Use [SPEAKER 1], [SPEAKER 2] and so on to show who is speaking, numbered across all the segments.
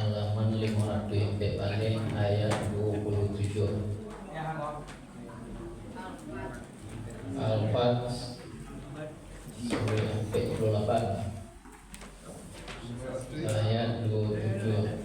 [SPEAKER 1] halaman 500 paling ayat 27. Al-Fat sampai 28 ayat 27.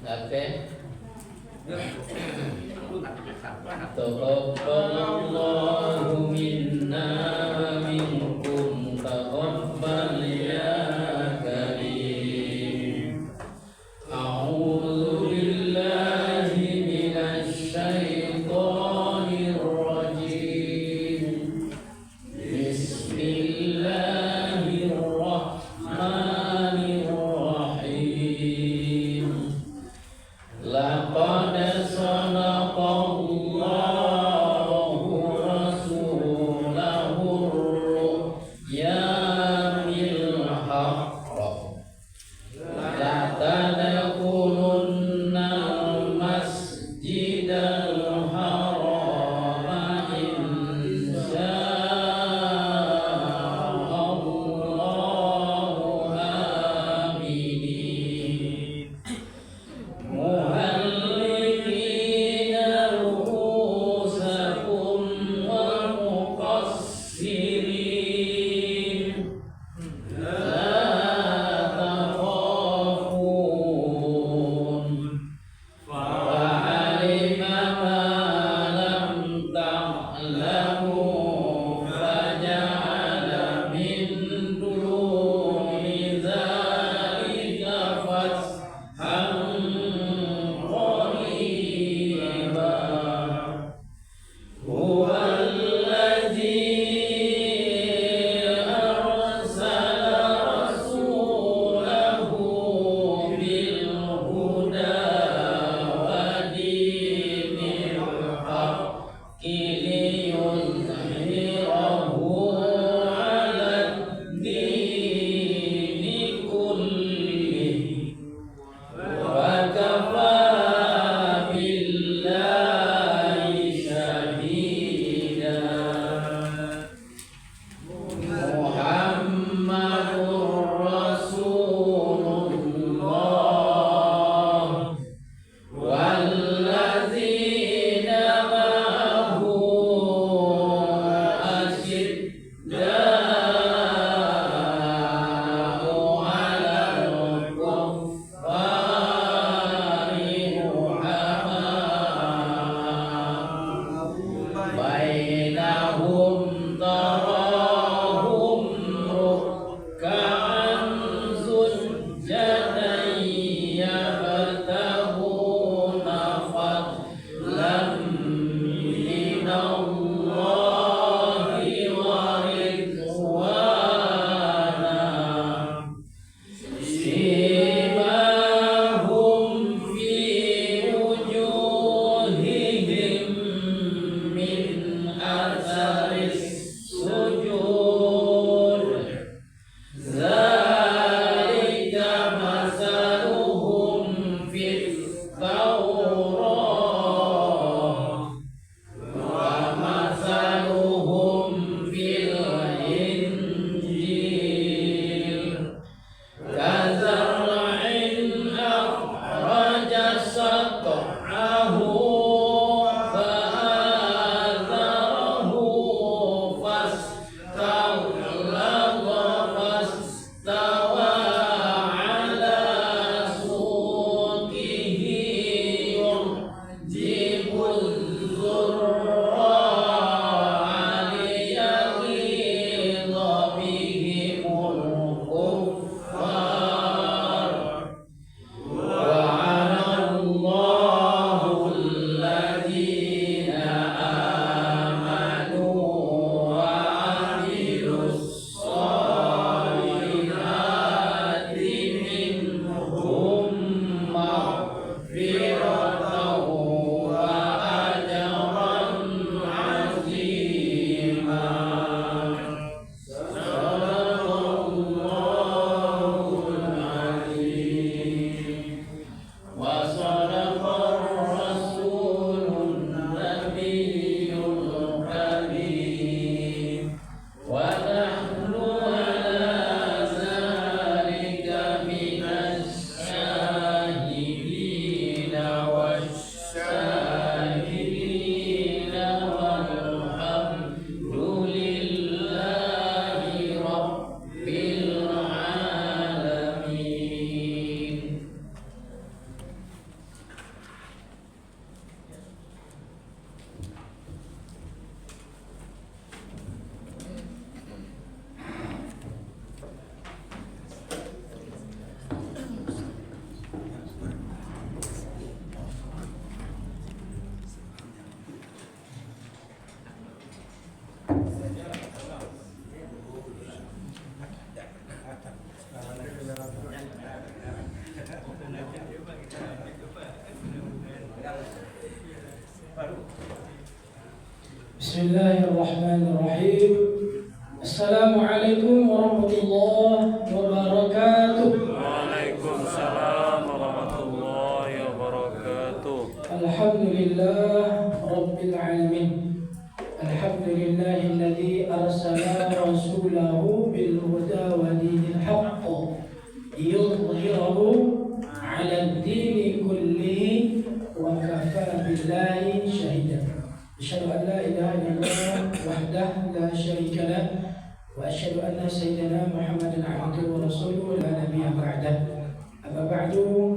[SPEAKER 1] Oke. Taqabbalallahu minna wa minkum taqabbal ya karim. A'udzu billahi minasy syaithanir rajim. Bismillahirrahmanirrahim. Laqad sadaqallahu rasulahu Bismillahirrahmanirrahim. Assalamualaikum warahmatullahi wabarakatuh.
[SPEAKER 2] Waalaikumsalam warahmatullahi wabarakatuh.
[SPEAKER 1] Alhamdulillah Rabbil alamin. Alhamdulillahilladzi arsala rasulahu bil huda wa dinil haqq liyudhhirahu 'ala ad-dini kullihi wa kafa billahi shahida. Asyhadu an la ilaha illallah wahdahu la syarika lah wa asyhadu anna sayyidina Muhammadan 'abduhu wa rasuluhu la nabiyya ba'dah. Amma ba'du.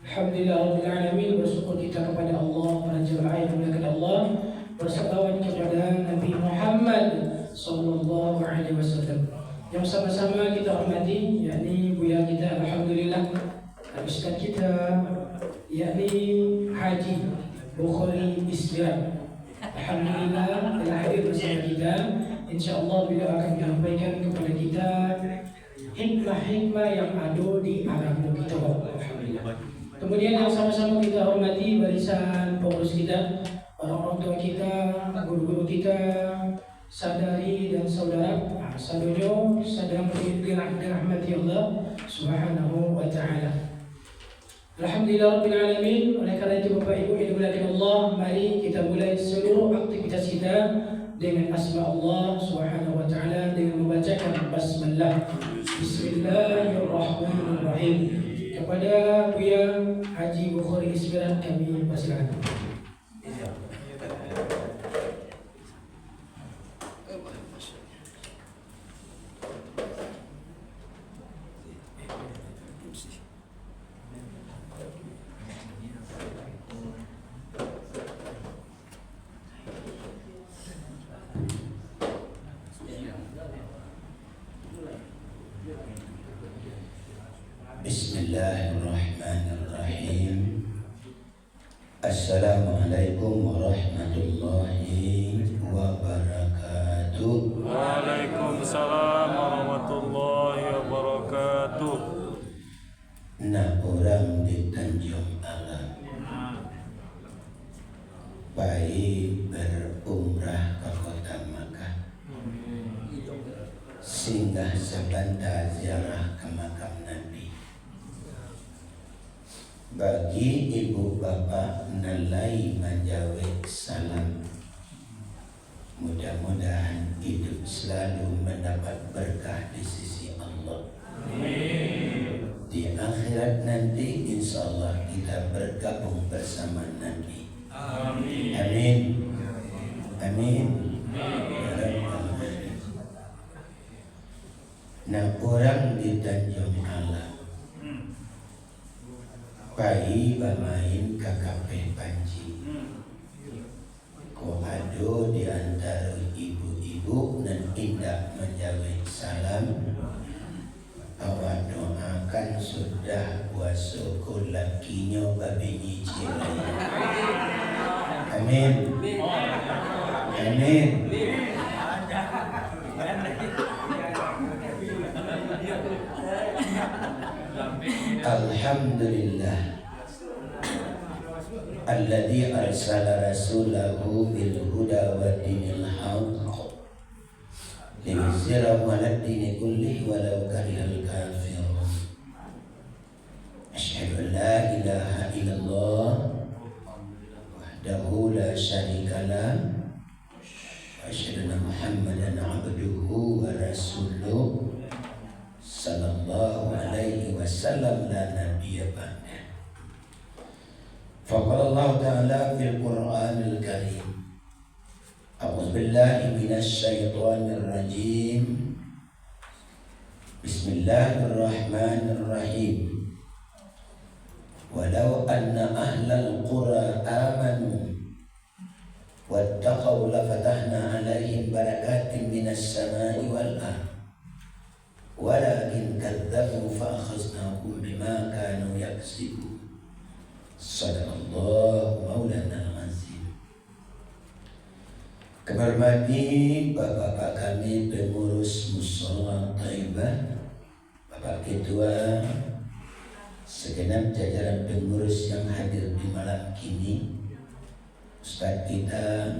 [SPEAKER 1] Alhamdulillah Rabbil alamin, bersyukur kita kepada Allah, menajal ayat kepada Allah, bersalawat kepada Nabi Muhammad sallallahu alaihi wasallam. Yang sama-sama kita hormati, yakni buya kita alhamdulillah, ustaz kita yakni Haji Bukhari Islam. Alhamdulillah telah hadir bersama kita. InsyaAllah beliau akan menyampaikan kepada kita hikmah-hikmah yang ada di agama kita. Alhamdulillah. Kemudian yang sama-sama kita hormati barisan pengurus kita, orang-orang tua kita, guru-guru kita, sadari dan saudara, saudara sedang dirahmati Allah Subhanahu wa taala. Alhamdulillah Rabbil alamin. Oleh karena itu Bapak Ibu yang dimuliakan Allah, mari kita mulai seluruh aktivitas kita dengan asma Allah Subhanahu wa taala dengan membacakan basmalah. Bismillahirrahmanirrahim. Kepada Buya Haji Bukhari Isbiran kami persilakan.
[SPEAKER 3] Bismillahirrahmanirrahim. Assalamualaikum warahmatullahi wabarakatuh.
[SPEAKER 2] Waalaikumsalam warahmatullahi wabarakatuh.
[SPEAKER 3] Nah, orang di Tanjung Alam baik berumrah ke kota Makkah, singgah sebentar ziarah ke makam Nabi. Bagi ibu bapak nalai menjawab salam, mudah-mudahan hidup selalu mendapat berkah di sisi Allah. Amin. Di akhirat nanti insya Allah kita bergabung bersama Nabi. Amin. Amin. Amin. Amin. Nah, orang di Tanjung Alam bayi bermain KKP Panji. Ko ado di antara ibu-ibu dan indah menjawab salam. Awak doakan sudah puasa ko lakinya babi nyicil. Amin. Amin. Alhamdulillah alladzi arsala rasulahu bil huda wa dinil haqq liyuzhirahu 'ala ad-dini kullihi walau karihal kafirun. Asyhadu an la ilaha illallah wahdahu la syarika lah wa asyhadu anna Muhammadan 'abduhu wa rasuluh sallallahu alaihi wasallam la nabiyya ba'da. Faqala Allah Ta'ala fil Qur'anil Karim. A'udzu billahi minasy syaithanir rajim. Bismillahirrahmanirrahim. Walau anna ahlal qura amanu wattaqaw lafatahna 'alaihim barakatin minas sama'i wal ardh. Walakin kadzabu fa akhaznahum bima kanu yaksibun. Sadaqallahu maulana al-azim. Kehormati bapak-bapak kami pengurus Mushola Thaibah, Bapak Ketua, segenap jajaran pengurus yang hadir di malam kini, Ustaz kita,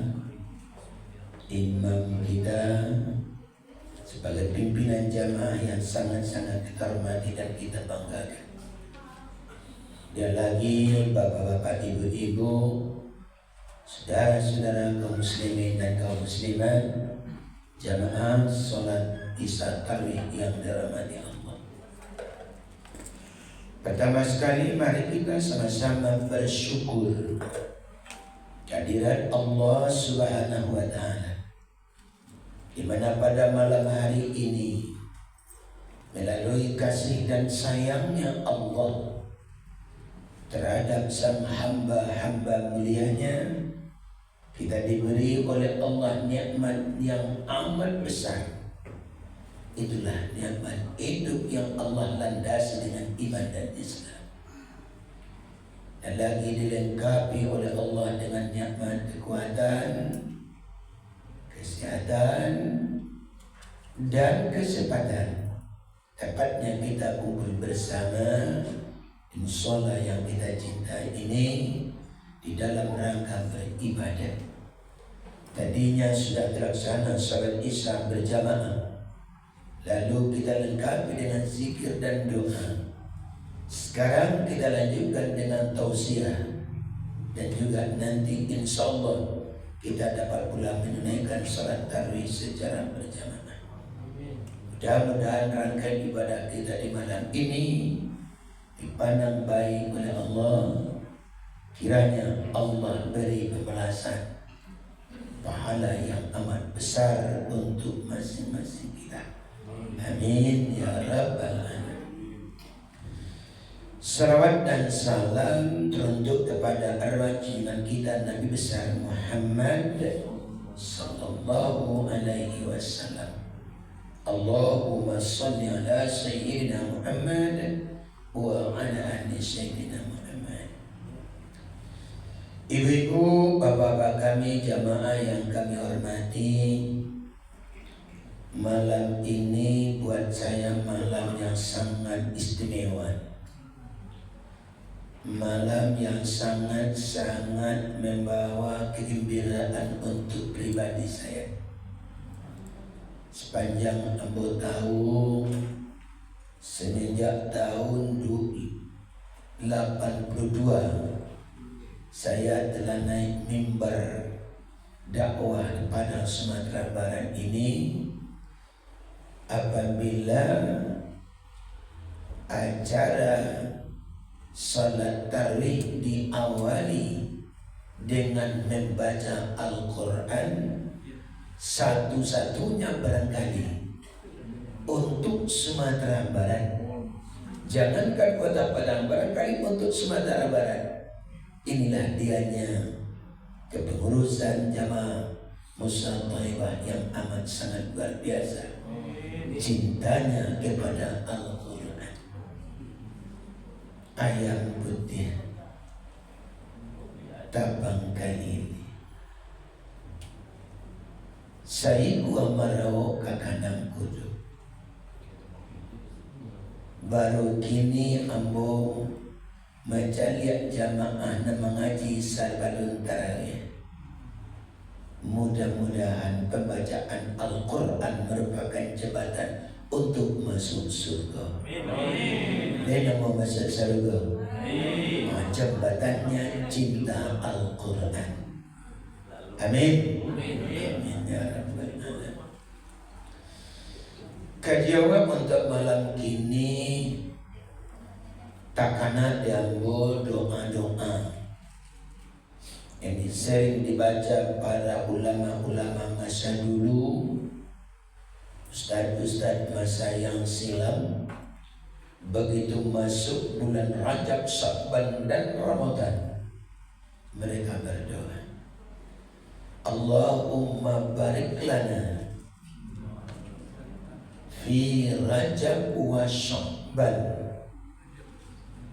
[SPEAKER 3] imam kita sebagai pimpinan jamaah yang sangat-sangat kita hormati dan kita banggakan. Dan lagi bapak-bapak, ibu-ibu, saudara-saudara kaum muslimin dan kaum muslimat, jamaah sholat isya tarawih yang dirahmati Allah. Pertama sekali mari kita sama-sama bersyukur kehadirat Allah Subhanahu wa Ta'ala, di mana pada malam hari ini melalui kasih dan sayangnya Allah terhadap sang hamba-hamba mulianya, kita diberi oleh Allah nikmat yang amat besar. Itulah nikmat hidup yang Allah landasi dengan iman dan Islam, dan lagi dilengkapi oleh Allah dengan nikmat kekuatan, kesehatan, dan kesempatan tepatnya kita kumpul bersama di mushola yang kita cintai ini di dalam rangka beribadah. Tadinya sudah terlaksana salat isya berjamaah, lalu kita lengkapi dengan zikir dan doa. Sekarang kita lanjutkan dengan tausiah, dan juga nanti insya Allah kita dapat pula menunaikan salat tarawih secara berjamaah. Mudah-mudahan rangkaian ibadah kita di malam ini dipandang baik oleh Allah. Kiranya Allah beri pembalasan pahala yang amat besar untuk masing-masing kita. Amin ya rabbal alamin. Salawat dan salam teruntuk kepada arwah junjungan kita Nabi besar Muhammad sallallahu alaihi wasallam. Allahumma shalli ala sayyidina Muhammad wa ala ali sayyidina Muhammad. Ibu-ibu, bapak-bapak kami, jamaah yang kami hormati, malam ini buat saya malam yang sangat istimewa, malam yang sangat-sangat membawa kegembiraan untuk pribadi saya. Sepanjang ambo tahu, semenjak tahun 82 saya telah naik mimbar dakwah di Padang Sumatera Barat ini apabila acara salat tarawih diawali dengan membaca Al-Quran, satu-satunya barangkali untuk Sumatera Barat. Jangankan kota Padang, barangkali untuk Sumatera Barat. Inilah dianya kepengurusan jamaah Musa Thaibah yang amat sangat luar biasa cintanya kepada Al-Quran. Ayam putih tabang kain saiku amarau kakandang kudu. Baru kini ambo macaliat jamaah dan mengaji salbalun tarawih. Mudah-mudahan pembacaan Al-Quran merupakan jembatan untuk masuk surga. Amin. Dan yang mau masuk surga, jembatannya cinta Al-Quran. Amin. Amin ya rabbal alamin. Kejawab untuk malam ini takana diambil doa-doa yang sering dibaca para ulama-ulama masa dulu, ustaz-ustaz masa yang silam. Begitu masuk bulan Rajab, Sya'ban dan Ramadan, mereka berdoa, Allahumma barik lana fi Rajab wa Sya'ban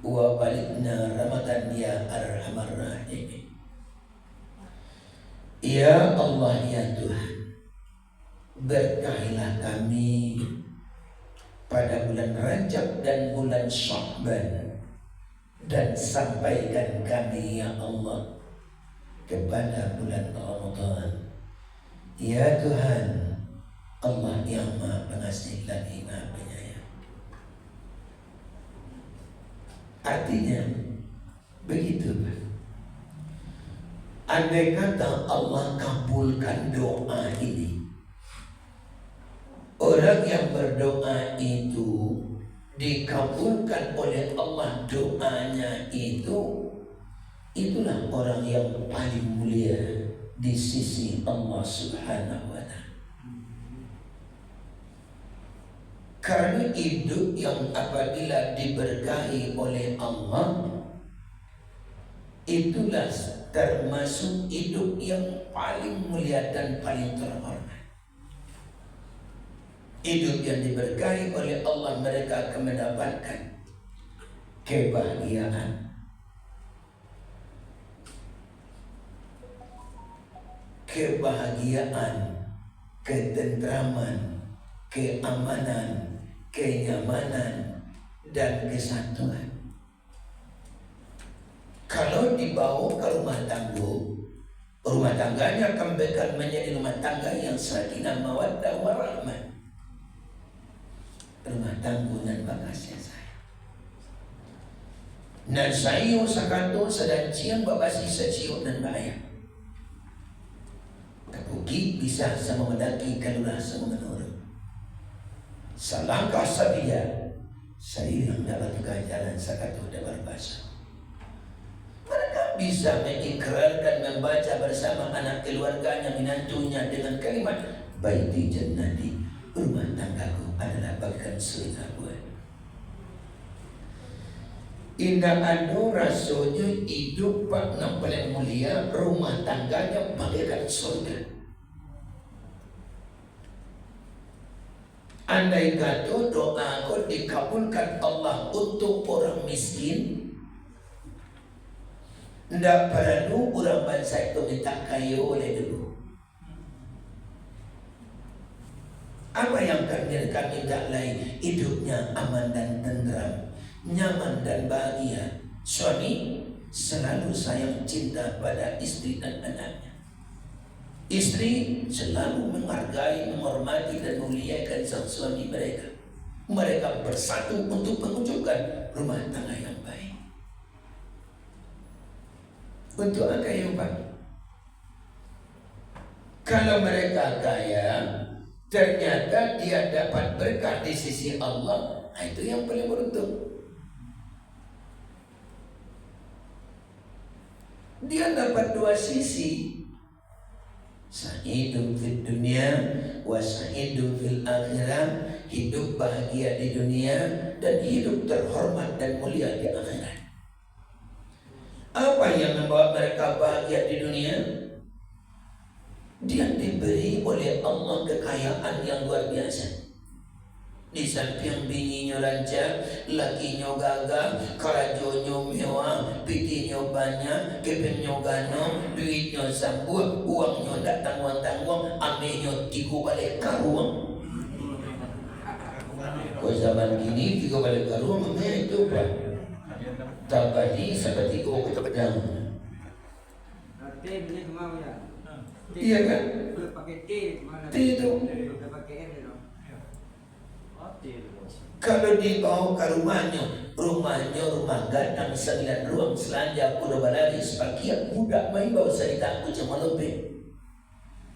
[SPEAKER 3] wa balikna Ramadan ya arhamar rahimin. Ya Allah ya Tuhan, berkahilah kami pada bulan Rajab dan bulan Sya'ban, dan sampaikan kami ya Allah kepada bulan Ramadan. Ya Tuhan, Allah yang Maha Pengasih lagi Maha Penyayang. Artinya begitu, Pak. Andai kata Allah kabulkan doa ini, orang yang berdoa itu dikabulkan oleh Allah doanya itu, itulah orang yang paling mulia di sisi Allah Subhanahu wa Ta'ala. Karena hidup yang apabila diberkahi oleh Allah, itulah termasuk hidup yang paling mulia dan paling terhormat. Hidup yang diberkahi oleh Allah, mereka akan mendapatkan kebahagiaan, ketentraman, keamanan, kenyamanan, dan kesatuan. Kalau dibawa ke rumah tangganya akan menjadi rumah tangga yang sakinah mawaddah warahmah. Rumah tanggungan bakasnya saya. Nan sayo sakato sedang ciang babasi saciyo dan bahaya. Tapuki bisa sama mendaki kalulah sama menurut. Salangkah sabia saya yang dapat jalan sakato dan berbahasa. Mereka bisa mengikrarkan membaca bersama anak keluarganya, menantunya dengan kalimat baiti jannati, rumah tanggaku adalah bagian surga gue. Indah anu rasanya hidup Pak yang paling mulia, rumah tangganya bagaikan surga. Andai kata doa kau dikabulkan Allah untuk orang miskin, tidak perlu orang bangsa itu minta kayu oleh dulu. Apa yang kami minta lain? Hidupnya aman dan tentram, nyaman dan bahagia. Suami selalu sayang cinta pada istri dan anaknya. Istri selalu menghargai, menghormati dan memuliakan sang suami mereka. Mereka bersatu untuk mewujudkan rumah tangga yang baik. Untuk apa ya Pak? Kalau mereka kaya, ternyata dia dapat berkah di sisi Allah, itu yang paling beruntung. Dia dapat dua sisi, sa'idun fid dunia wa sa'idun fil akhirah, hidup bahagia di dunia dan hidup terhormat dan mulia di akhirat. Apa yang membawa mereka bahagia di dunia? Dia diberi oleh Allah kekayaan yang luar biasa. Di samping bininya lancar, lakinya gagah, kerajonnya mewah, pitinya banyak, kepengnya gano, duitnya sambut, uangnya tak tanggung-tanggung, amenya 3 balik karuang. Kau zaman kini 3 balik karuang, amenya itu Pak. Tak tadi seperti kau kita pedang. Iya kan? T itu. Kalau dibawa ke rumahnya rumah gadang 9 ruang selanja kuda balari sepakian budak main bawa cerita aku cuma lebih.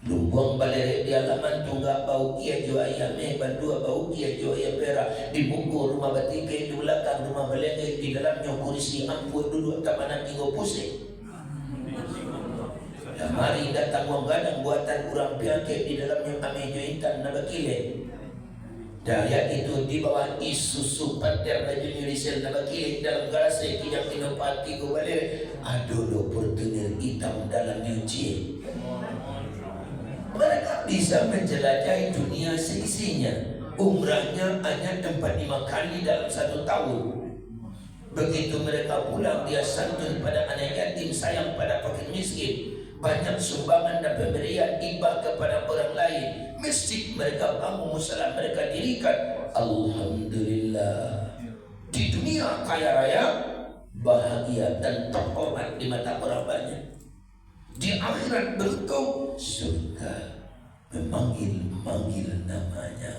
[SPEAKER 3] Lumbung baleri di halaman tunggak bau kia jo ayam bandua bau kia jo ayam pera di buku rumah batike di belakang rumah balenge di dalamnya kursi ampun duduk tamanan tinggal pusing. Ya mari datang wong gadang buatan kurang piangke di dalamnya kami jo intan nabakile. Daya itu di bawah Isuzu Panther baju Indonesia nabakile dalam garasi kijang kinopati go baleri aduh lo portunir hitam dalam nyuci. Mereka bisa menjelajahi dunia seisinya. Umrahnya hanya 4-5 kali dalam 1 tahun. Begitu mereka pulang, dia santun pada anak yatim, sayang pada fakir miskin. Banyak sumbangan dan pemberian hibah kepada orang lain. Masjid mereka bangun, musala mereka dirikan. Alhamdulillah. Di dunia kaya raya, bahagia dan terhormat di mata orang banyak. Di akhirat beruntung surga. memanggil namanya.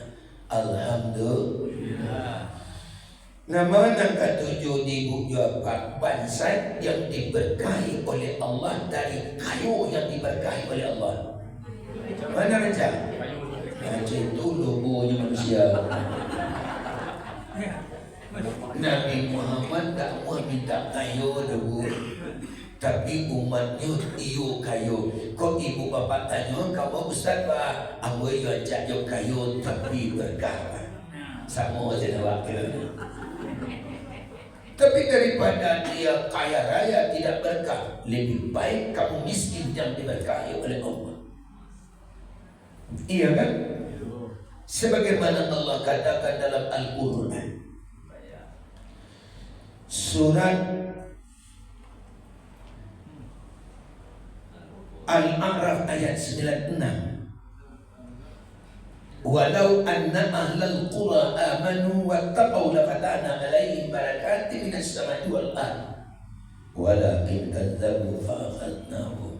[SPEAKER 3] Alhamdulillah. Nama yang ketujuh di buku Pak bangsa yang diberkahi oleh Allah dari kayu yang diberkahi oleh Allah. Mana baca? Baca itu logonya manusia. Nabi Muhammad tak mau minta kayu debu, tapi umatnya iyo kayu. Kok ibu bapak tanya, kamu Ustaz Pak, aku yang cakap kayu tapi berkah. Sama saja wakil. Tapi daripada dia kaya raya tidak berkah, lebih baik kamu miskin yang diberkahi oleh Allah. Iya kan? Sebagaimana Allah katakan dalam Al-Quran, surat Al-A'raf ayat 96. Walau anna ahlal qura amanu wattaqaw lafatahna alaihim barakatin minas samai wal ardh walakin kadzabu fa akhadnahum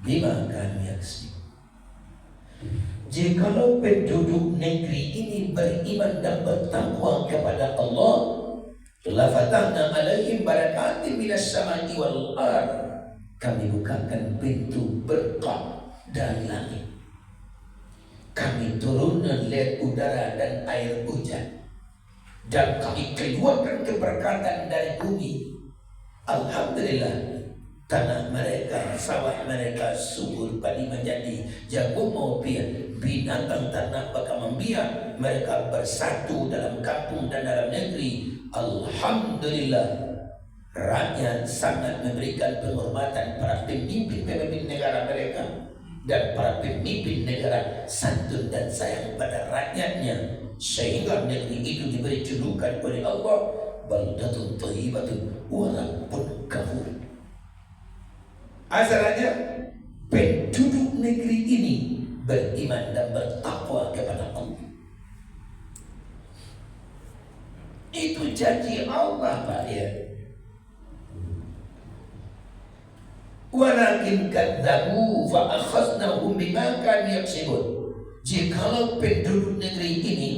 [SPEAKER 3] bima kanu yaksibun. Jikalau penduduk negeri ini beriman dan bertakwa kepada Allah, lafatahna alaihim barakatin minas samai wal ardh, kami bukakan pintu berkah dari langit. Kami turunkan lihat udara dan air hujan, dan kami keluarkan keberkatan dari bumi. Alhamdulillah, tanah mereka, sawah mereka subur padi menjadi, jagung mau biar, binatang tanah bakal membiak, mereka bersatu dalam kampung dan dalam negeri. Alhamdulillah, rakyat sangat memberikan penghormatan para pemimpin negara mereka. Dan para pemimpin negara santun dan sayang pada rakyatnya, sehingga negeri itu diberi julukan oleh Allah baldatun thayyibatun wa rabbun ghafur. Asalnya penduduk negeri ini beriman dan bertakwa kepada Allah. Itu janji Allah, Pak ya. Walakin kadzabu fa akhadnahum bima kanu yaksibun. Jikalau penduduk negeri ini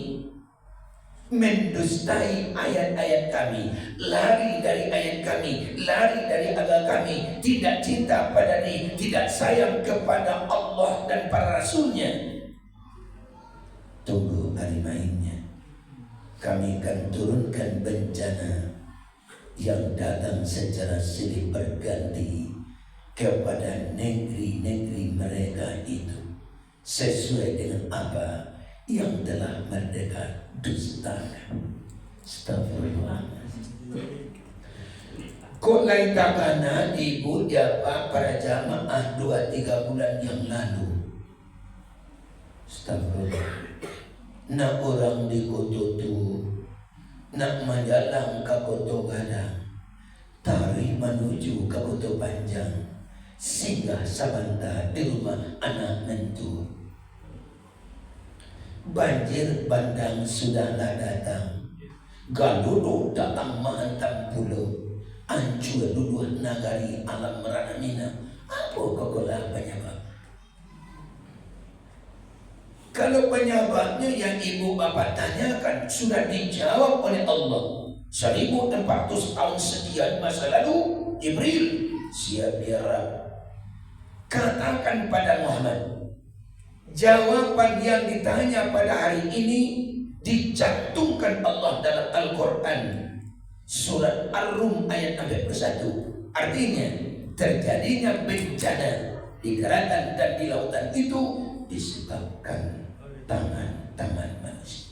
[SPEAKER 3] mendustai ayat-ayat kami, lari dari ayat kami, lari dari agama kami, tidak cinta pada Dia, tidak sayang kepada Allah dan para rasulnya, tunggu hari mainnya. Kami akan turunkan bencana yang datang secara silih berganti kepada negeri-negeri mereka itu sesuai dengan apa yang telah mereka dustakan. Astagfirullahaladzim. Kok lain takana ibu japa para jamaah 2-3 bulan yang lalu. Astagfirullah. Nak orang di Kototu, nak majalang ke Koto Gadang, tarik menuju ke Koto Panjang, singgah sebentar di rumah anak mentu. Banjir bandang sudahlah datang, galudo datang menghantam pulau, ancur luluh nagari alam meranamina. Apa kokolah penyebab? Kalau penyebabnya yang ibu bapak tanyakan sudah dijawab oleh Allah. 1400 tahun sekian masa lalu, Jibril siap biarab. Katakan pada Muhammad, jawaban yang ditanya pada hari ini dicantumkan Allah dalam Al-Quran surat Ar-Rum ayat 41. Artinya terjadinya bencana di daratan dan di lautan itu disebabkan tangan-tangan manusia.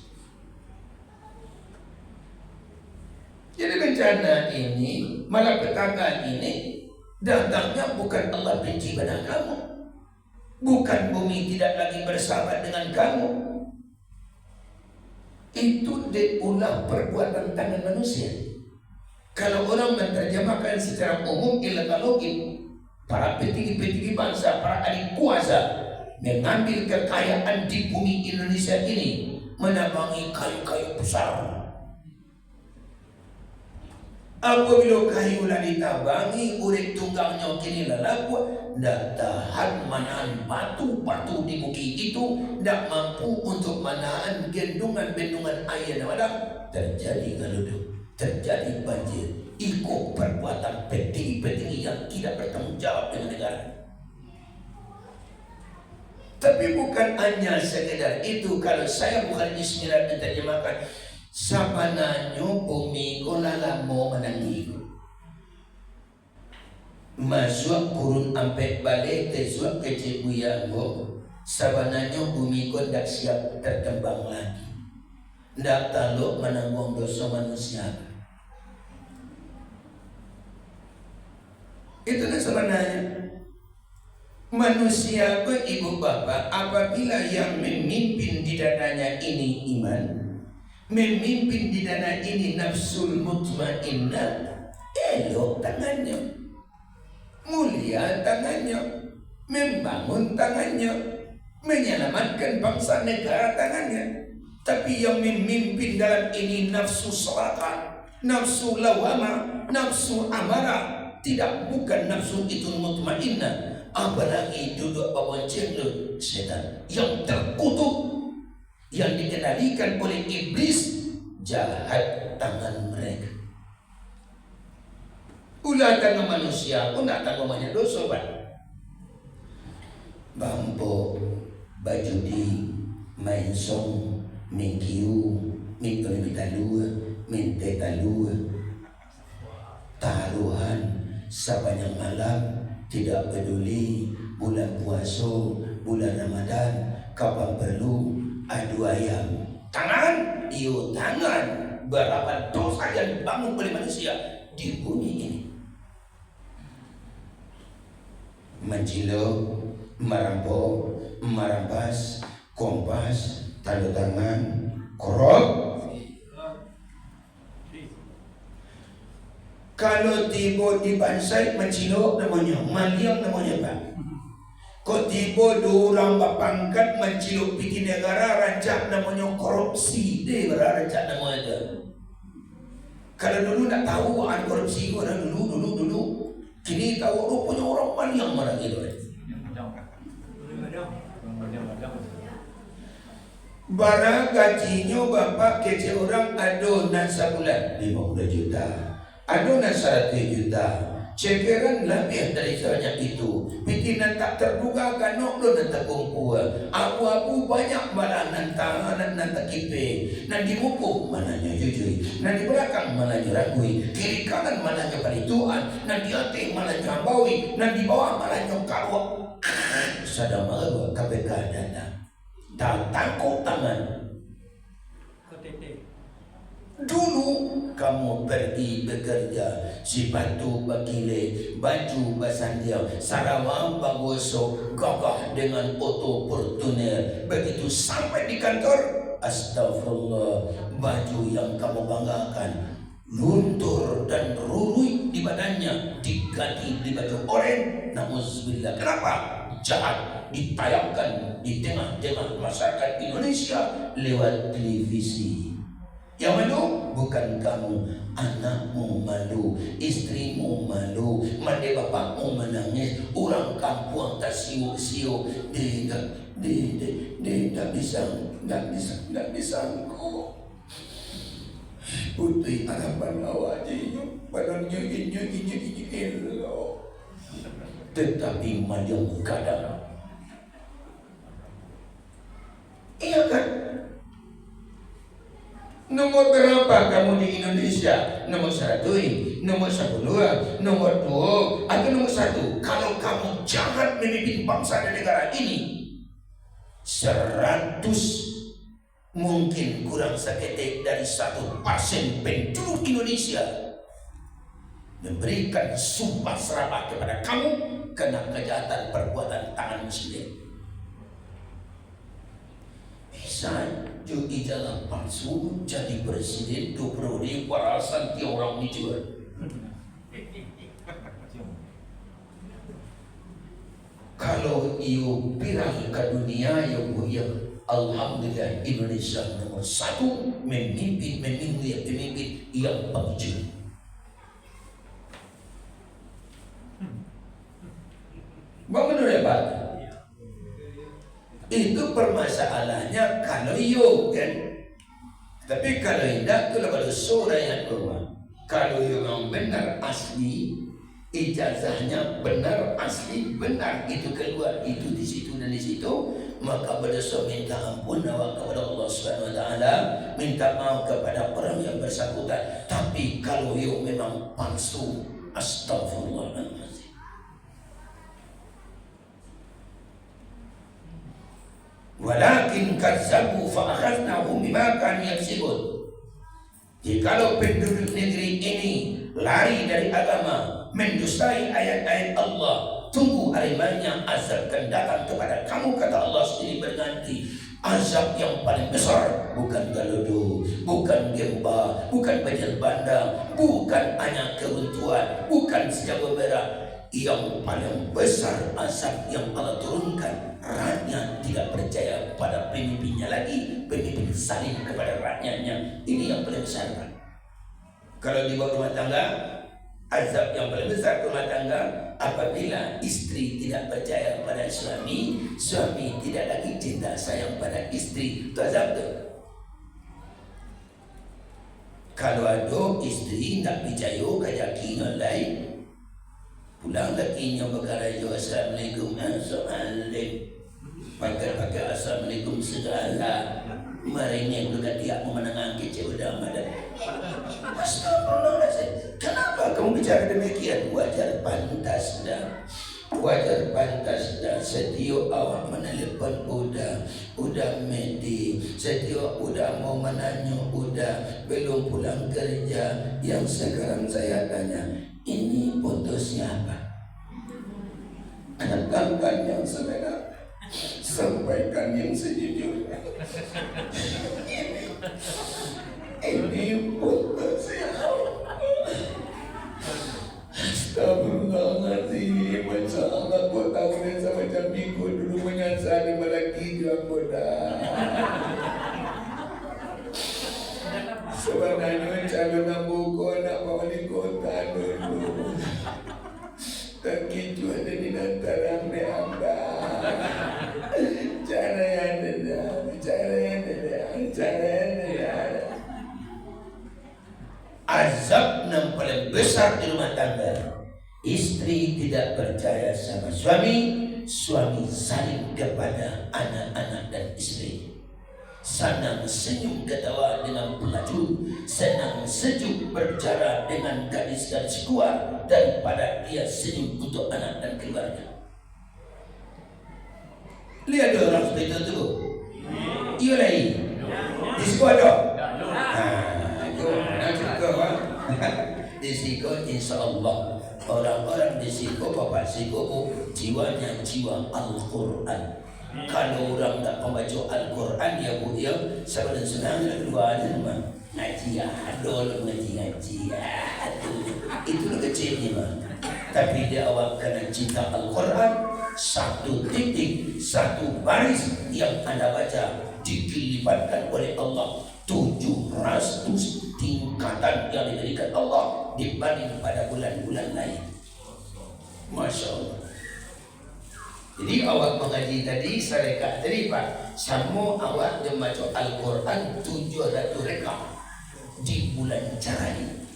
[SPEAKER 3] Jadi bencana ini, malapetaka ini datangnya bukan Allah benci pada kamu, bukan bumi tidak lagi bersahabat dengan kamu. Itu diulah perbuatan tangan manusia. Kalau orang menerjemahkan secara umum ilmu, para petinggi-petinggi bangsa, para adik kuasa mengambil kekayaan di bumi Indonesia ini, menambangi kayu-kayu besar. Apabila kayu lah ditabangi urip tunggangnya kini lalapua, ndak tahan manahan batu-batu di bukit itu, ndak mampu untuk manahan gendungan-bendungan air yang terjadi galuduk, terjadi banjir. Ikut perbuatan petinggi-petinggi yang tidak bertanggung jawab dengan negara. Tapi bukan hanya sekedar itu. Kalau saya bukan Ismirat menterjemahkan, sabananyo bumi ko lalamo manangigo. Masuk kurun ampet balik tesuak kecil buyango. Sabananyo bumi ko ndak siap terkembang lagi. Ndak taluk menanggung dosa manusia. Itu kan sebenarnya manusia ke ibu bapa, apabila yang memimpin di dadanya ini iman, memimpin di dada ini nafsul mutmainnah, elok tangannya, mulia tangannya, membangun tangannya, menyelamatkan bangsa negara tangannya. Tapi yang memimpin dalam ini nafsu serakah, nafsu lawama, nafsu amarah, tidak, bukan nafsu itu mutmainnah. Apalagi duduk bawanceng setan yang terkutuk, yang dikendalikan oleh iblis, jahat tangan mereka. Ulah tangan manusia pun tak tanggung banyak dosa, Pak. Bampo baju di main song mingkiu minta talua minta talua taruhan sepanjang malam, tidak peduli bulan puasa, bulan Ramadan, kapan perlu adu ayam. Tangan, iyo tangan, berapa dosa yang dibangun oleh manusia di bumi ini. Mencilo, merampok, merampas, kompas, tanda tangan, korok. Kalau tiba di bansai mencilo namanya, maliang namanya, Pak. Kau tiba dua orang berpangkat mencilo bikin negara, rancak namanya korupsi. Dia rancak namanya itu. Kalau dulu tak tahu ada korupsi, orang dulu. Kini tahu rupanya orang maliang mana gitu. Barang gajinya bapak kecil orang adonan sebulan 50 juta. Adonan 100 juta. Cekeran lebih dari sebanyak itu. Pimpinan tak terduga kanok lo dan terkumpul. Abu-abu banyak malah nanta kipe. Nan di muka mananya jujui. Nan di belakang mananya ragui. Kiri kanan mananya palituan. Nan di atas mananya ambawi. Nan di bawah mananya kalwa. Sadar malu KPK datang. Tak takut tangan. Dulu kamu pergi bekerja, si batu bakile, baju basandiau, Sarawak bagoso, gagah dengan auto Fortuner. Begitu sampai di kantor, astagfirullah, baju yang kamu banggakan luntur dan rurui di badannya, diganti di baju oranye. Nauzubillah. Kenapa? Jahat ditayangkan di tengah-tengah masyarakat Indonesia lewat televisi. Yang malu bukan kamu, anakmu malu, istrimu malu, mande bapakmu menangis, orang kampung tak siu-siu, dia tak bisa kok. Putih harapan awaknya, badannya ini elok, tetapi malu kadang. Iya kan? Nomor berapa kamu di Indonesia? Nomor 1, nomor 10, nomor 2, atau nomor 1? Kalau kamu jahat memimpin bangsa dan negara ini, 100 mungkin kurang seketik dari 1% penduduk Indonesia memberikan sumpah serapah kepada kamu karena kejahatan perbuatan tangan sendiri. Bisa jadi jalan palsu, jadi presiden 2 periode, warasan dia orang ni juga. Kalau iyo pirang ke dunia yang alhamdulillah Indonesia nomor 1 memimpin yang pemimpin yang pemimpin. Bangun lebat. Itu permasalahannya kalau yo kan. Tapi kalau tidak itu pada surah yang kedua. Kalau yang benar asli, ijazahnya benar asli benar itu keluar itu di situ dan di situ, maka berdosa minta ampun kepada Allah Subhanahu Wa Taala, minta maaf kepada orang yang bersangkutan. Tapi kalau yo memang palsu, astagfirullahaladzim. Walakin kazzabu fa akhadnahum bima kanu yaksibun. Jikalau penduduk negeri ini lari dari agama, mendustai ayat-ayat Allah, tunggu hari banyak azab akan datang kepada kamu, kata Allah sendiri berganti. Azab yang paling besar bukan galudu, bukan gempa, bukan banjir bandang, bukan hanya keruntuhan, bukan sejago merah. Yang paling besar azab yang Allah turunkan, rakyat tidak percaya pada pemimpinnya lagi, pemimpin saling kepada rakyatnya. Ini yang paling besar. Kalau di bawah rumah tangga, azab yang paling besar rumah tangga apabila istri tidak percaya pada suami, suami tidak lagi cinta sayang pada istri, itu azab tu. Kalau ada istri tak percaya keyakinan lain, pulang lakinya berkata, assalamualaikum, assalamualaikum, pakai assalamualaikum segala. Marinya juga tiap memenangkan kecil udah ada. Astagfirullahaladzim. Kenapa kamu bicara demikian? Wajar pantas dah. Wajar pantas dah. Setiap awak menelepon udah medi. Setiap udah mau menanya udah belum pulang kerja. Yang sekarang saya tanya, ini foto siapa? Katakan yang sebenarnya, sampaikan yang sejujurnya. Ini foto siapa? Astagfirullahaladzim. Masya Allah, kau tahu dan macam minggu dulu menyasar melaki juga bodoh. Sebenarnya calon Nabuko nak wali kota dulu. Terkicu ada di antara mereka. Cara yang ada. Azab yang paling besar di rumah tangga. Istri tidak percaya sama suami, suami saling kepada anak-anak dan istri. Senang senyum ketawa dengan pelaju, senang sejuk berbicara dengan gadis-gadis keluar daripada dia senyum untuk anak dan keluarga. Lihat orang seperti itu tu. Iya lagi. Di sekolah ada. Di situ insyaAllah orang-orang di situ bapak siku jiwanya jiwa Al-Quran. Kalau orang tak membaca Al-Quran ya bu ya sebenarnya senang keluar rumah ngaji adol ngaji itu kecil ni mah. Tapi dia awak kena cinta Al-Quran, satu titik satu baris yang anda baca dilibatkan oleh Allah 700 tingkatan yang diberikan Allah dibanding pada bulan-bulan lain. Masya Allah. Jadi awak mengaji tadi serekat tadi Pak, sama awak membaca Al-Quran 700 rekat di bulan Jarai.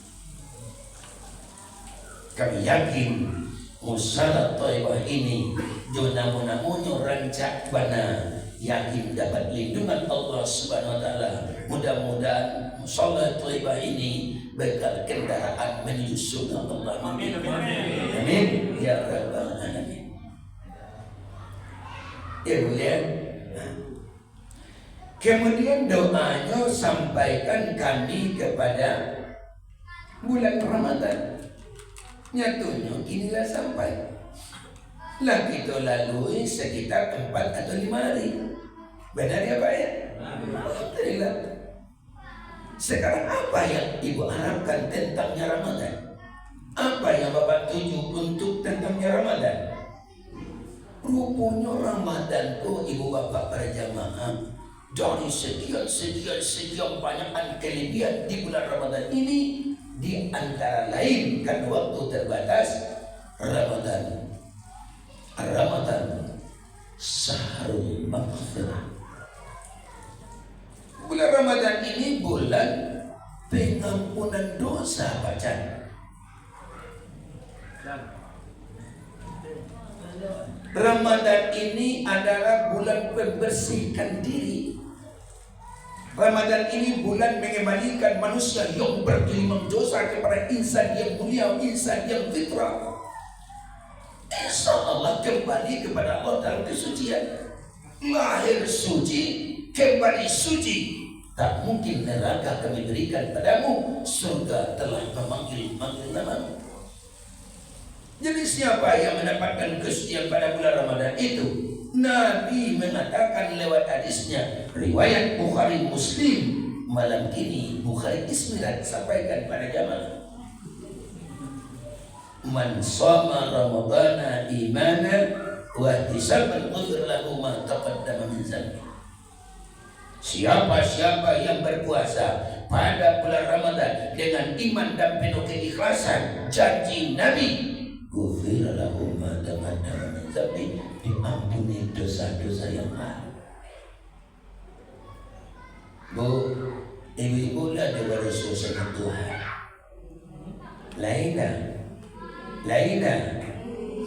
[SPEAKER 3] Kami yakin Musalah Taibah ini namun-namunnya rancak bana yakin dapat lindungan Allah Subhanahu Wa Taala. Mudah-mudahan Musalah Taibah ini bekal kendaraan menuju surga Allah. Amin. Amin ya rabbal alamin. Ya boleh. Kemudian doanya sampaikan kami kepada bulan Ramadan. Nyatunya inilah sampai. Lah kita lalui sekitar 4 atau 5 hari. Benar ya Pak ya? Alhamdulillah. Sekarang apa yang Ibu harapkan tentangnya Ramadan? Apa yang Bapak tuju untuk tentangnya Ramadan? Rupanya Ramadan itu ibu bapak para jamaah dari sekian banyak kelebihan di bulan Ramadan ini, di antara lain kan waktu terbatas Ramadan Ramadan syahrul maghfirah. Bulan Ramadan ini bulan pengampunan dosa, bacaan. Ramadan ini adalah bulan membersihkan diri. Ramadan ini bulan mengembalikan manusia yang bergelimang dosa kepada insan yang mulia, insan yang fitrah. Insya Allah kembali kepada Allah dalam kesucian. Lahir suci, kembali suci. Tak mungkin neraka kami berikan padamu, surga telah memanggil namamu. Jadi siapa yang mendapatkan kesucian pada bulan Ramadan itu? Nabi mengatakan lewat hadisnya, riwayat Bukhari Muslim, malam ini Bukhari Ismirat sampaikan pada jamaah. Man shoma Ramadana imanan wa ihtisaban ghufira lahu ma taqaddama min dzambi. Siapa yang berpuasa pada bulan Ramadan dengan iman dan penuh keikhlasan, janji Nabi, ghufira lahu ma taqaddama min dzambi, diampuni dosa-dosa yang lalu. Bu, ibu-ibu lah daripada suasana Tuhan. Lainnya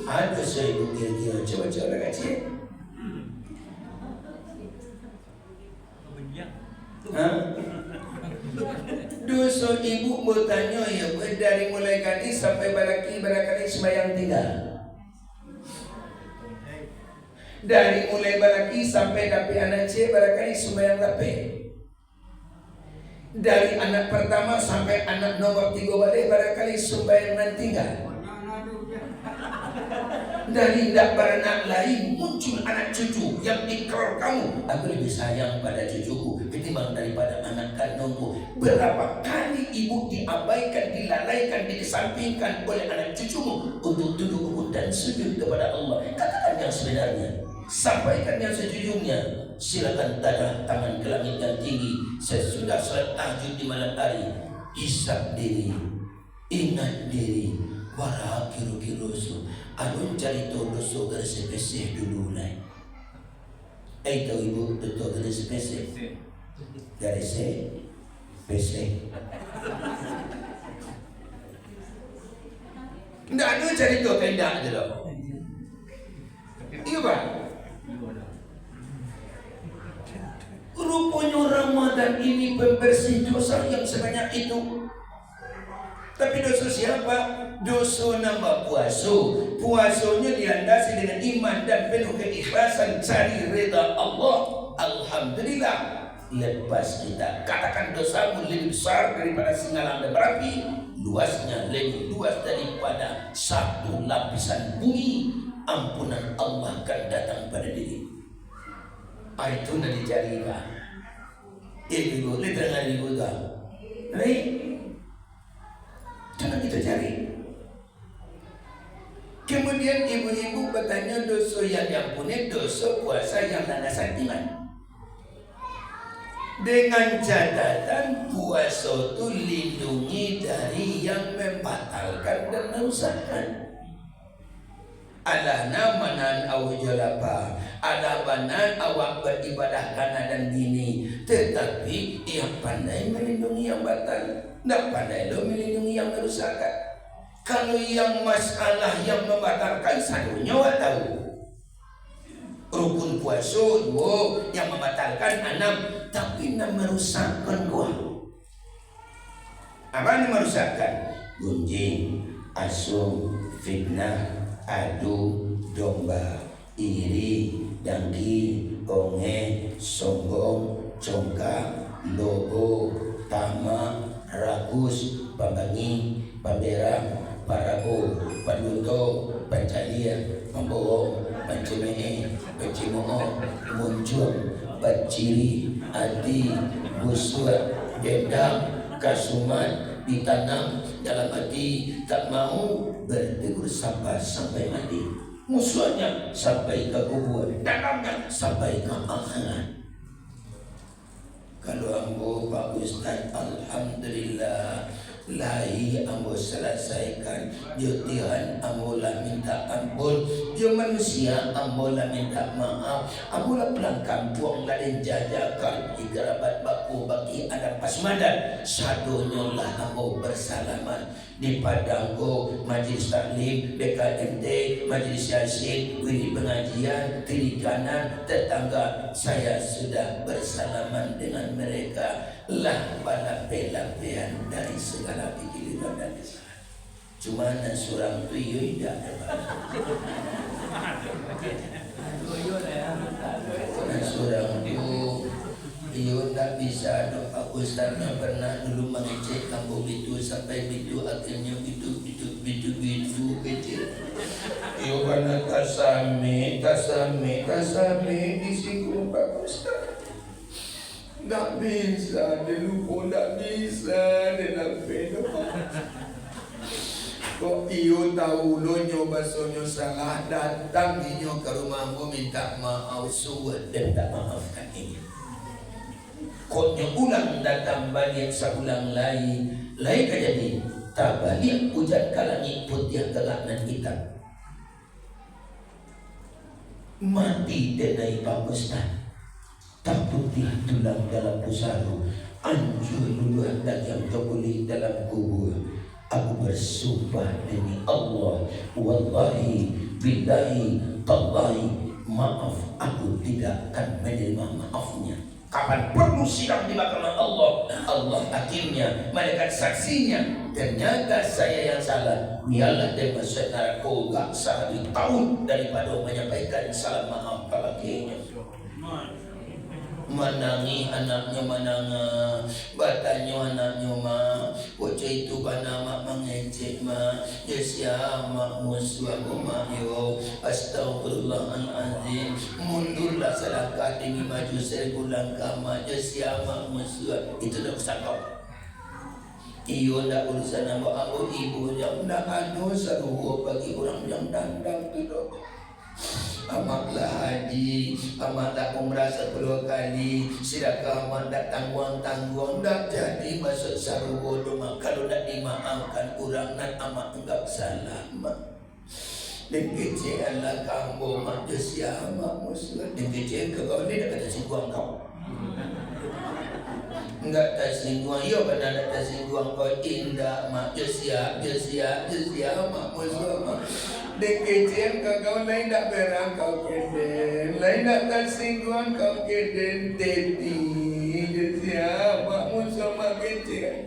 [SPEAKER 3] ada seribu kira-kira. Coba orang kecil. Dosa ibu bertanya ya, dari mulai gadis sampai barangkali sembahyang 3. Dari mulai balaki sampai dapat anak cik barangkali sembahyang 8. Dari anak pertama sampai anak nomor 3 balik barangkali sembahyang 3. Dari tidak beranak lain muncul anak cucu yang ikrar kamu, aku lebih sayang pada cucuku ketimbang daripada anak kandungku. Berapa kali ibu diabaikan, dilalaikan, dikesampingkan oleh anak cucumu untuk duduk rukuk dan sujud kepada Allah. Katakan yang sebenarnya, sampaikan yang sejujurnya. Silakan tadah tangan ke langit yang tinggi sesudah salat tahajud di malam hari. Hisab diri, ingat diri, wara kiru-kirusu. Anu cari dosa garis spesifik dulu lah. Tahu ibu dosa garis spesifik. Garis spesifik. Nggak ada cari dosa tidak ada loh. Iya pak. Rupanya Ramadan ini pembersih dosa yang sebanyak itu. Tapi dosa siapa? Dosa nama puasa. Puasanya dilandasi dengan iman dan penuh keikhlasan cari reda Allah. Alhamdulillah. Lepas kita katakan dosamu lebih besar daripada singalang dan berapi, luasnya lebih luas daripada satu lapisan bumi, ampunan Allah akan datang pada diri. Itu nak dicari kan? Ibu, lihat ibu tak? Jangan kita cari. Kemudian ibu-ibu bertanya dosa yang diampuni, dosa puasa yang landasan iman. Dengan catatan puasa itu lindungi dari yang membatalkan dan merusakkan. Alahna manan awak jalapa, ada banan awak beribadah kana dan dini. Tetapi yang pandai melindungi yang batal, tidak pandai lo melindungi yang merusakkan. Kalau yang masalah yang membatalkan satunya awak tahu. Rukun puasa 2, yang membatalkan 6, tapi nak merusakkan gua. Apa yang merusakkan? Gunjing, asum, fitnah, adu domba, iri, dengki, onge, sombong, congkak, logo, tama, ragus, pambangi, pamberang, parago, paduto, pancalia, pembohong, pancemee, pencimoho, muncul, baciri, adi, busur, dendam, kasuman, ditanam dalam hati, tak mau bertegur sabar sampai mati. Musuhnya sampai ke kubur, dalamnya sampai ke akhirat. Kalau ambo Pak Ustaz, alhamdulillah Lahi ambo selesaikan. Yo Tuhan ambo lah minta ampun. Yo manusia ambo lah minta maaf. Ambo lah pulang kampung lah dan jajakan igarabat baku bagi anak pasmadan. Sadonyo lah ambo bersalaman di Padanggo, Majelis Taklim, BKMT, Majelis Yasin, Wiri Pengajian, Kiri Kanan, tetangga saya sudah bersalaman dengan mereka. Lah pada pelapian dari segala pikiran dan kesalahan. Cuma seorang tuyul tidak ada. Seorang tuyul tak bisa doa. Ustaznya pernah dulu mengecek kampung itu sampai itu akhirnya itu kecil. Iyo karena tasami di singgung Pak Ustaz. Tak bisa, dia lupa tak bisa, dia nak pedo. Kok iyo tahu lo nyoba sonyo salah datang inyo ke rumahmu minta maaf suat dan tak maafkan ini. Kok nyo ulang datang balik seulang lain kejadi tak balik hujan kalangi putih gelap dan hitam. Mati denai Pak Ustaz. Tak putih tulang dalam pusaru, anjur luluhan daging kebuli dalam kubur. Aku bersumpah demi Allah, wallahi, billahi, tallahi, maaf aku tidak akan menerima maafnya. Kapan perlu sidang di mahkamah Allah, Allah hakimnya, malaikat saksinya. Ternyata saya yang salah. Biarlah dia masuk narkoba 1 tahun daripada menyampaikan salam maaf kepadanya. Manangi anaknya mananga, batanya anaknya ma, bocah itu bana mak mengecek ma, ya mak musuh ma yo, astagfirullahaladzim, mundurlah selangkah demi maju 1000 langkah ma, ya mak musuh itu dah kesakau. Iyo ndak urusan nama aku ibu yang ndak anu saruh bagi orang yang dandang itu. Amatlah haji, amatlah umrah 10 kali, sedekah amat tak tangguang-tangguang, tak jadi masuk sarugo doma. Kalau tak dimaafkan kurang nan amat enggak salah mak. Dan kecil Allah kamu mak dosia mak musuh. Dan kecil kau ni dah kata singguang kau. Enggak tersinggung, ya benar tak tersinggung kau indah mak dosia mak musuh mak. Dek kecil kau lain tak berang kau keden, lain tak tersinggung kau keden teti. Siapa musuh mak kecil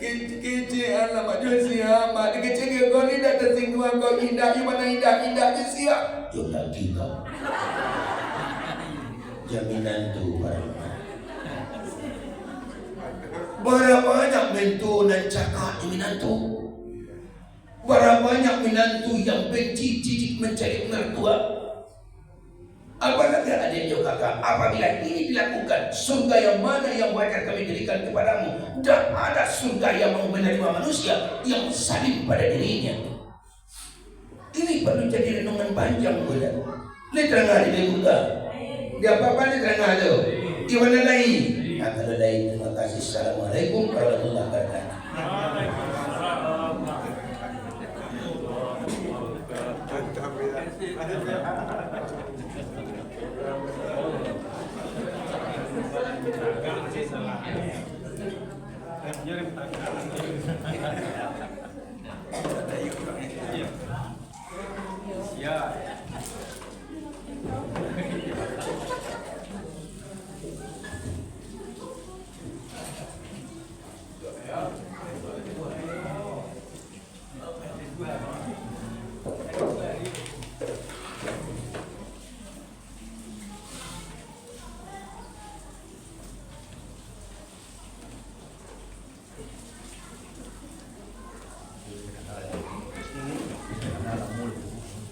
[SPEAKER 3] Allah mak siapa. Dek kecil kau ni tak tersinggung kau indah, you mana indah siapa? Jom lagi kau. Jaminan tu berapa banyak mentu dan cakap jaminan tu. Berapa banyak menantu yang benci cicik mencari mertua. Apalagi adiknya kakak, apabila ini dilakukan, surga yang mana yang wajar kami berikan kepadamu? Tak ada surga yang mau menerima manusia yang salim pada dirinya. Ini perlu jadi renungan panjang pula. Literangah di buka. Dia apa-apa literangah tu? Di mana lain? Kalau lain, terima kasih. Assalamualaikum warahmatullahi wabarakatuh.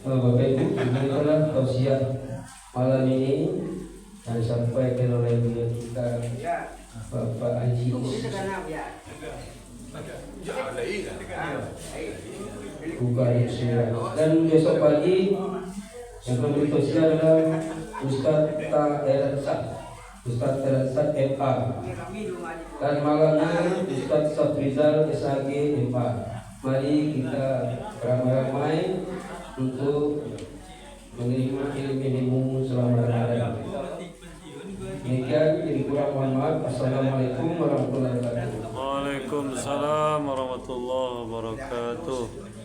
[SPEAKER 4] Bapak Ibu, begitulah tausiah malam ini yang disampaikan oleh beliau kita Bapak Haji Bukan Yusuf. Dan besok pagi yang memberi tausiah adalah Ustaz Ta'ersa Ustadz Terensat MA, dan malamnya Ustadz Safrizal SAG MA. Mari kita beramai-ramai untuk menerima ilmu selama Ramadan. Demikian, jadi kurang mohon maaf. Assalamualaikum warahmatullahi wabarakatuh.
[SPEAKER 2] Waalaikumsalam warahmatullahi wabarakatuh.